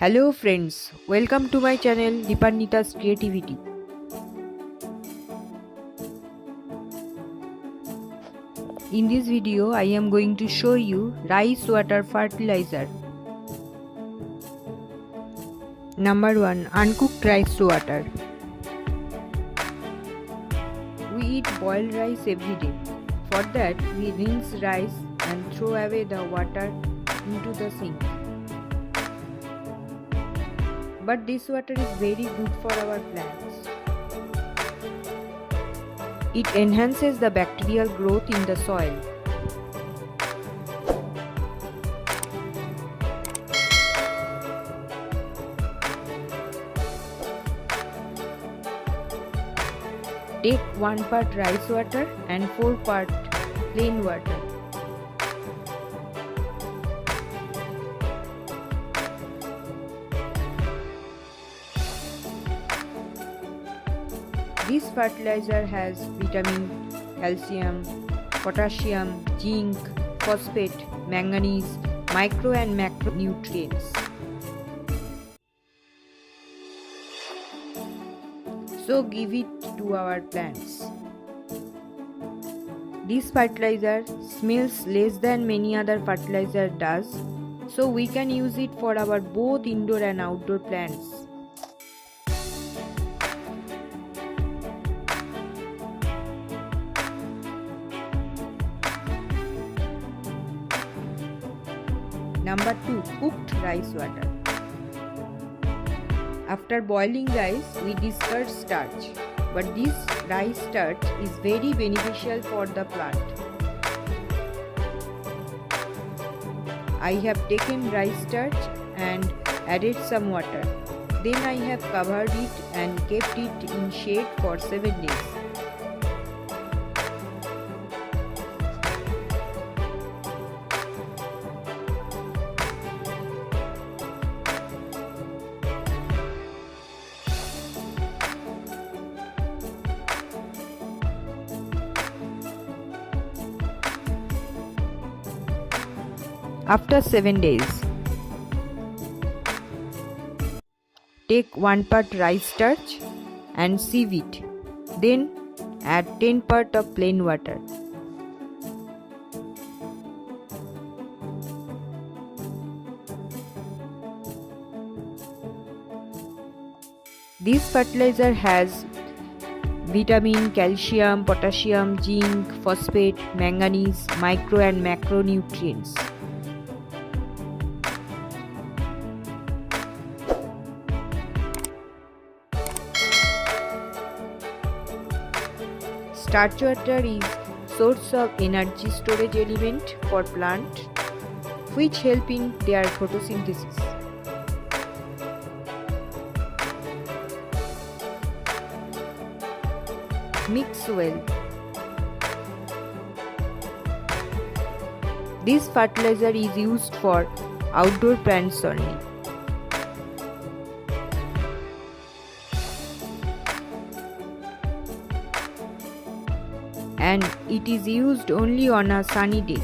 Hello friends, welcome to my channel Dipannita's Creativity. In this video I am going to show you rice water fertilizer. Number 1. Uncooked rice water. We eat boiled rice every day. For that we rinse rice and throw away the water into the sink. But this water is very good for our plants. It enhances the bacterial growth in the soil. Take 1 part rice water and 4 part plain water. This fertilizer has vitamin, calcium, potassium, zinc, phosphate, manganese, micro and macronutrients. So give it to our plants. This fertilizer smells less than many other fertilizer does, so we can use it for our both indoor and outdoor plants. Number 2. Cooked rice water. After boiling rice, we discard starch, but this rice starch is very beneficial for the plant. I have taken rice starch and added some water. Then I have covered it and kept it in shade for 7 days. After 7 days, take 1 part rice starch and sieve it. Then add 10 part of plain water. This fertilizer has vitamin, calcium, potassium, zinc, phosphate, manganese, micro and macronutrients. Starch water is source of energy storage element for plant which help in their photosynthesis. Mix well. This fertilizer is used for outdoor plants only. And it is used only on a sunny day.